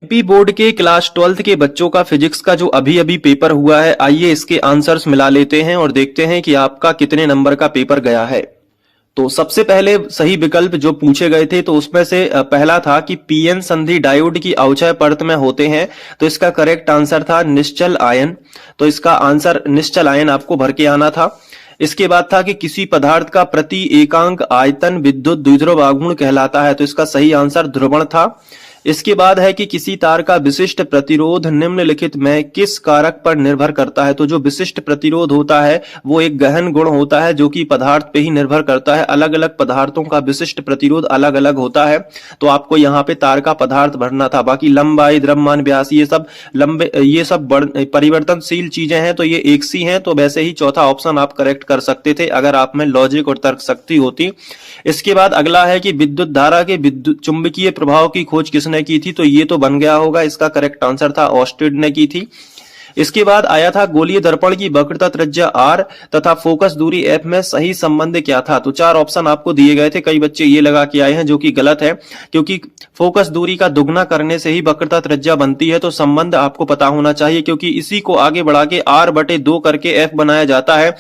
MP board के class 12th के बच्चों का फिजिक्स का जो अभी अभी पेपर हुआ है, आइए इसके आंसर्स मिला लेते हैं और देखते हैं कि आपका कितने नंबर का पेपर गया है। तो सबसे पहले सही विकल्प जो पूछे गए थे तो उसमें से पहला था कि पीएन संधि डायोड की अवक्षय परत में होते हैं, तो इसका करेक्ट आंसर था निश्चल आयन। तो इसका आंसर निश्चल आयन आपको भर के आना था। इसके बाद था कि किसी पदार्थ का प्रति एकांक आयतन विद्युत द्विध्रुव आघूर्ण कहलाता है, तो इसका सही आंसर ध्रुवण था। इसके बाद है कि किसी तार का विशिष्ट प्रतिरोध निम्नलिखित में किस कारक पर निर्भर करता है। तो जो विशिष्ट प्रतिरोध होता है वो एक गहन गुण होता है जो कि पदार्थ पे ही निर्भर करता है। अलग अलग पदार्थों का विशिष्ट प्रतिरोध अलग अलग होता है, तो आपको यहाँ पे तार का पदार्थ भरना था। बाकी लंबाई, द्रव्यमान, व्यास ये सब परिवर्तनशील चीजें हैं, तो ये एक सी हैं, तो वैसे ही चौथा ऑप्शन आप करेक्ट कर सकते थे अगर आप में लॉजिक और तर्क शक्ति होती। इसके बाद अगला है कि विद्युत धारा के विद्युत चुंबकीय प्रभाव की खोज किसने की थी। तो ये तो बन गया होगा, इसका करेक्ट आंसर था ऑस्टेड ने की थी। इसके बाद आया था गोलीय दर्पण की वक्रता त्रिज्या r तथा फोकस दूरी f में सही संबंध क्या था। तो चार ऑप्शन आपको दिए गए थे, कई बच्चे ये लगा के आए हैं जो कि गलत है, क्योंकि फोकस दूरी का दुगना करने से ही वक्रता त्रिज्या बनती है। तो संबंध आपको पता होना चाहिए, क्योंकि इसी को आगे बढ़ा के r/2 करके f बनाया जाता है।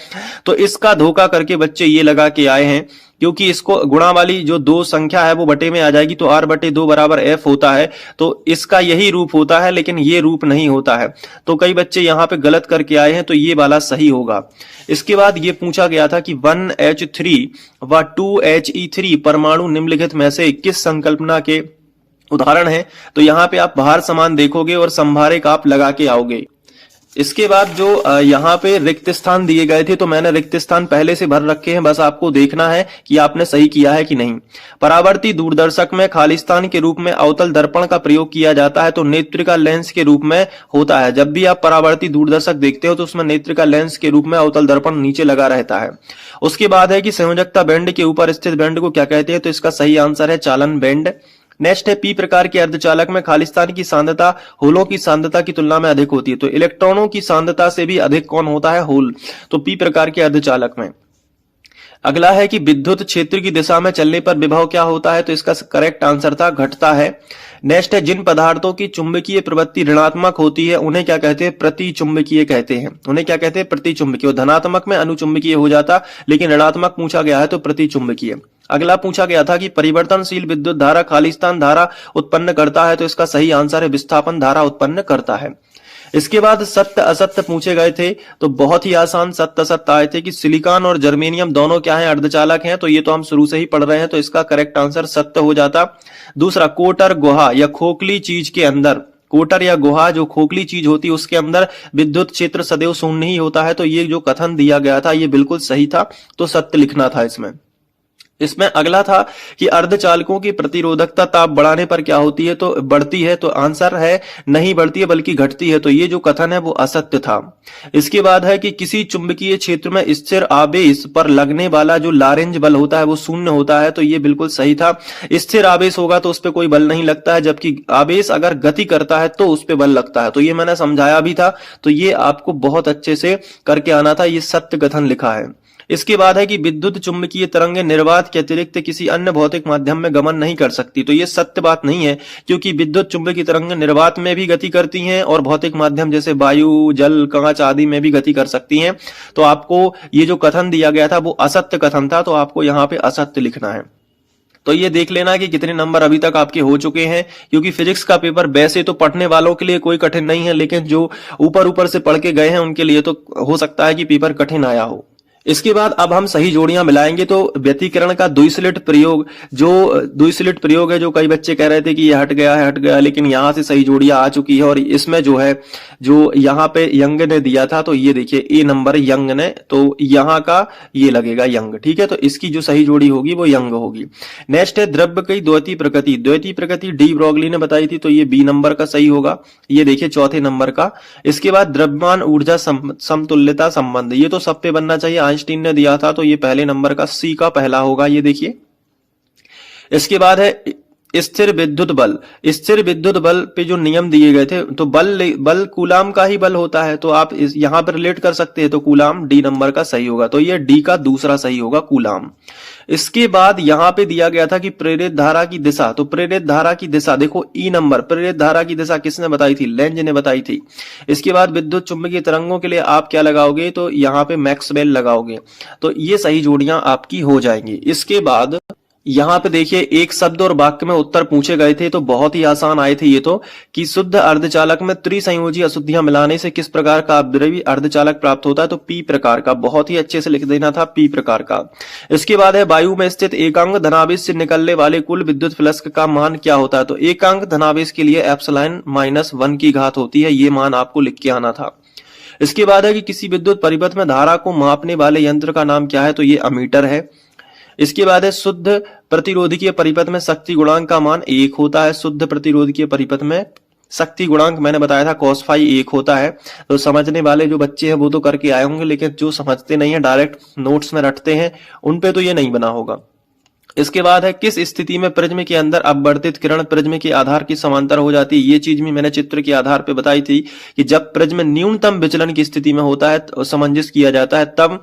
तो इसका धोखा करके बच्चे ये लगा के आए हैं, क्योंकि इसको गुणा वाली जो दो संख्या है वो बटे में आ जाएगी, तो r/2 बराबर f होता है। तो इसका यही रूप होता है, लेकिन ये रूप नहीं होता है। तो कई बच्चे यहाँ पे गलत करके आए हैं, तो ये वाला सही होगा। इसके बाद ये पूछा गया था कि 1H3 व 2He3 परमाणु निम्नलिखित में से किस संकल्पना के उदाहरण है। तो यहाँ पे आप भार समान देखोगे और संभारक आप लगा के आओगे। इसके बाद जो यहाँ पे रिक्त स्थान दिए गए थे, तो मैंने रिक्त स्थान पहले से भर रखे हैं, बस आपको देखना है कि आपने सही किया है कि नहीं। परावर्ती दूरदर्शक में खालिस्तान के रूप में अवतल दर्पण का प्रयोग किया जाता है, तो नेत्रिका लेंस के रूप में होता है। जब भी आप परावर्ती दूरदर्शक देखते हो तो उसमें नेत्रिका लेंस के रूप में अवतल दर्पण नीचे लगा रहता है। उसके बाद है कि संयोजकता बैंड के ऊपर स्थित बैंड को क्या कहते हैं। तो इसका सही आंसर है चालन बैंड। नेक्स्ट है पी प्रकार के अर्धचालक में खालिस्तान की सांद्रता होलों की सांद्रता की तुलना में अधिक होती है। तो इलेक्ट्रॉनों की सांद्रता से भी अधिक कौन होता है, होल। तो पी प्रकार के अर्धचालक में। अगला है कि विद्युत क्षेत्र की दिशा में चलने पर विभव क्या होता है। तो इसका करेक्ट आंसर था घटता है। नेक्स्ट है जिन पदार्थों की चुंबकीय प्रवृत्ति ऋणात्मक होती है उन्हें क्या कहते हैं, प्रतिचुंबकीय कहते हैं। उन्हें क्या कहते हैं, प्रतिचुंबकीय। धनात्मक में अनुचुंबकीय हो जाता, लेकिन ऋणात्मक पूछा गया है तो प्रतिचुंबकीय। अगला पूछा गया था कि परिवर्तनशील विद्युत धारा खालिस्तान धारा उत्पन्न करता है। तो इसका सही आंसर है विस्थापन धारा उत्पन्न करता है। इसके बाद सत्य असत्य पूछे गए थे, तो बहुत ही आसान सत्य असत्य आए थे कि सिलिकॉन और जर्मेनियम दोनों क्या है, अर्धचालक हैं। तो ये तो हम शुरू से ही पढ़ रहे हैं, तो इसका करेक्ट आंसर सत्य हो जाता। दूसरा, कोटर गुहा या खोखली चीज के अंदर, कोटर या गुहा जो खोखली चीज होती है उसके अंदर विद्युत क्षेत्र सदैव शून्य ही होता है। तो ये जो कथन दिया गया था ये बिल्कुल सही था, तो सत्य लिखना था इसमें। इसमें अगला था कि अर्धचालकों की प्रतिरोधकता ताप बढ़ाने पर क्या होती है, तो बढ़ती है। तो आंसर है नहीं बढ़ती है बल्कि घटती है। तो ये जो कथन है वो असत्य था। इसके बाद है कि किसी चुंबकीय क्षेत्र में स्थिर आवेश पर लगने वाला जो लारेंज बल होता है वो शून्य होता है। तो ये बिल्कुल सही था। स्थिर आवेश होगा तो उस पर कोई बल नहीं लगता है, जबकि आवेश अगर गति करता है तो उस पर बल लगता है। तो ये मैंने समझाया भी था, तो ये आपको बहुत अच्छे से करके आना था। ये सत्य कथन लिखा है। इसके बाद है कि विद्युत चुंबकीय तरंगें निर्वात के अतिरिक्त किसी अन्य भौतिक माध्यम में गमन नहीं कर सकती। तो ये सत्य बात नहीं है, क्योंकि विद्युत चुंबकीय तरंगें निर्वात में भी गति करती हैं और भौतिक माध्यम जैसे वायु, जल, कांच आदि में भी गति कर सकती हैं। तो आपको ये जो कथन दिया गया था वो असत्य कथन था, तो आपको यहाँ पे असत्य लिखना है। तो ये देख लेना कि कितने नंबर अभी तक आपके हो चुके हैं, क्योंकि फिजिक्स का पेपर वैसे तो पढ़ने वालों के लिए कोई कठिन नहीं है, लेकिन जो ऊपर ऊपर से पढ़ के गए हैं उनके लिए तो हो सकता है कि पेपर कठिन आया हो। इसके बाद अब हम सही जोड़ियां मिलाएंगे। तो व्यतिकरण का द्विस्लिट प्रयोग, जो द्विस्लिट प्रयोग है, जो कई बच्चे कह रहे थे कि ये हट गया, लेकिन यहां से सही जोड़ियां आ चुकी है। और इसमें जो है जो यहाँ पे यंग ने दिया था, तो ये देखिए ए नंबर यंग ने, तो यहाँ का ये लगेगा यंग, ठीक है। तो इसकी जो सही जोड़ी होगी वो यंग होगी। नेक्स्ट है द्रव्य की द्वैती प्रकृति। द्वैती प्रकृति डी ब्रॉगली ने बताई थी, तो ये बी नंबर का सही होगा। ये देखिए चौथे नंबर का। इसके बाद द्रव्यमान ऊर्जा समतुल्यता संबंध, ये तो सब पे बनना चाहिए, आइंस्टीन ने दिया था, तो ये पहले नंबर का सी का पहला होगा। ये देखिए। इसके बाद है स्थिर विद्युत बल, स्थिर विद्युत बल पे जो नियम दिए गए थे, तो बल कूलाम का ही बल होता है, तो आप यहां पर रिलेट कर सकते हैं, तो कूलाम डी नंबर का सही होगा, तो ये डी का दूसरा सही होगा, कूलाम। इसके बाद यहां पे दिया गया था कि प्रेरित धारा की दिशा, तो प्रेरित धारा की दिशा देखो ई नंबर, प्रेरित धारा की दिशा किसने बताई थी? लेंज ने बताई थी। इसके बाद विद्युत चुंबकीय तरंगों के लिए आप क्या लगाओगे? तो यहां पे मैक्सवेल लगाओगे, तो ये सही जोड़ियां आपकी हो जाएंगी। इसके बाद यहां पे देखिए एक शब्द और वाक्य में उत्तर पूछे गए थे, तो बहुत ही आसान आए थे ये तो, कि शुद्ध अर्धचालक में त्रिसंयोजी अशुद्धियां मिलाने से किस प्रकार का अपद्रव्य अर्धचालक प्राप्त होता है? तो पी प्रकार का, बहुत ही अच्छे से लिख देना था, पी प्रकार का। इसके बाद है वायु में स्थित एकांक धनावेश से निकलने वाले कुल विद्युत फ्लक्स का मान क्या होता है? तो एकांक धनावेश के लिए एप्सिलॉन -1 की घात होती है, ये मान आपको लिख के आना था। इसके बाद है कि किसी विद्युत परिपथ में धारा को मापने वाले यंत्र का नाम क्या है? तो ये अमीटर है। इसके बाद है शुद्ध प्रतिरोधकीय परिपथ में शक्ति गुणांक का मान 1 होता है। शुद्ध प्रतिरोधकीय परिपथ में शक्ति गुणांक मैंने बताया था cos फाई 1 होता है। तो समझने वाले जो बच्चे हैं वो तो करके आए होंगे, लेकिन जो समझते नहीं है डायरेक्ट नोट्स में रटते हैं, उन पे तो ये नहीं बना होगा। इसके बाद है किस स्थिति में प्रिज्म के अंदर अपवर्तित किरण प्रिज्म के आधार की समांतर हो जाती है? ये चीज भी मैंने चित्र के आधार पे बताई थी कि जब प्रिज्म न्यूनतम विचलन की स्थिति में होता है, तो सामंजस्य किया जाता है, तब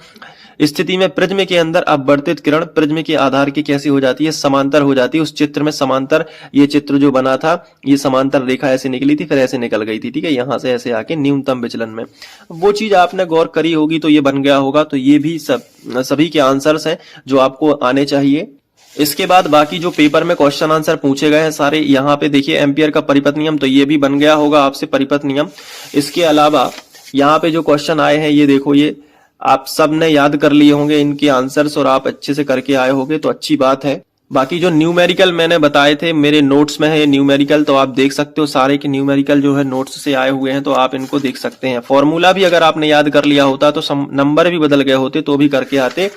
स्थिति में प्रिज्म के अंदर अपवर्तित किरण प्रिज्म के आधार की कैसी हो जाती है? समांतर हो जाती है। उस चित्र में समांतर, ये चित्र जो बना था, ये समांतर रेखा ऐसे निकली थी, फिर ऐसे निकल गई थी, ठीक है, यहां से ऐसे आके न्यूनतम विचलन में। वो चीज आपने गौर करी होगी तो ये बन गया होगा। तो ये भी सभी के आंसर्स हैं जो आपको आने चाहिए। इसके बाद बाकी जो पेपर में क्वेश्चन आंसर पूछे गए हैं सारे, यहाँ पे देखिए एम्पियर का परिपथ नियम, तो ये भी बन गया होगा आपसे परिपथ नियम। इसके अलावा यहाँ पे जो क्वेश्चन आए हैं, ये देखो, ये आप सब ने याद कर लिए होंगे इनके आंसर्स और आप अच्छे से करके आए होंगे, तो अच्छी बात है। बाकी जो न्यूमेरिकल मैंने बताए थे, मेरे नोट्स में है ये न्यूमेरिकल, तो आप देख सकते हो सारे के न्यूमेरिकल जो है नोट्स से आए हुए हैं, तो आप इनको देख सकते हैं। फॉर्मूला भी अगर आपने याद कर लिया होता तो नंबर भी बदल गए होते तो भी करके आते।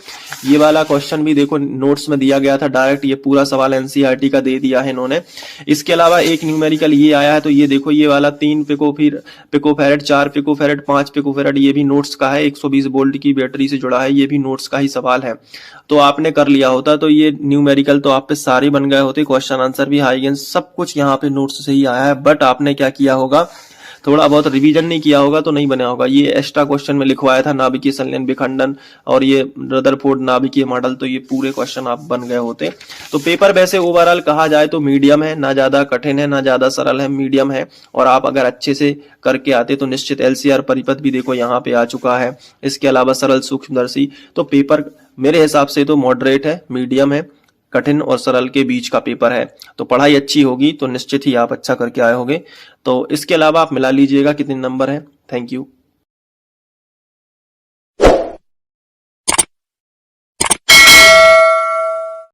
ये वाला क्वेश्चन भी देखो नोट्स में दिया गया था डायरेक्ट, ये पूरा सवाल एनसीईआरटी का दे दिया है इन्होंने। इसके अलावा एक न्यूमेरिकल ये आया है, तो ये देखो ये वाला 3 पिकोफैरेड 4 पिकोफैरेड 5 पिकोफैरेड, ये भी नोट्स का है, 120 वोल्ट की बैटरी से जुड़ा है, ये भी नोट्स का ही सवाल है, तो आपने कर लिया होता। तो ये न्यूमेरिकल तो आप पे सारे बन गए होते, क्वेश्चन आंसर भी हाई सब कुछ यहाँ पे नोट्स से ही आया है। बट आपने क्या किया होगा, थोड़ा बहुत रिवीजन नहीं किया होगा तो नहीं बना होगा। ये एक्स्ट्रा क्वेश्चन में लिखवाया था नाभिकीय संलयन विखंडन और ये रदरफोर्ड नाभिकीय मॉडल, तो ये पूरे क्वेश्चन आप बन गए होते। तो पेपर वैसे ओवरऑल कहा जाए तो मीडियम है, ना ज्यादा कठिन है ना ज्यादा सरल है, मीडियम है। और आप अगर अच्छे से करके आते तो निश्चित एलसीआर परिपथ भी देखो यहाँ पे आ चुका है। इसके अलावा सरल सूक्ष्मदर्शी, तो पेपर मेरे हिसाब से तो मॉडरेट है, मीडियम है, कठिन और सरल के बीच का पेपर है। तो पढ़ाई अच्छी होगी तो निश्चित ही आप अच्छा करके आए होंगे। तो इसके अलावा आप मिला लीजिएगा कितने नंबर है। Thank you.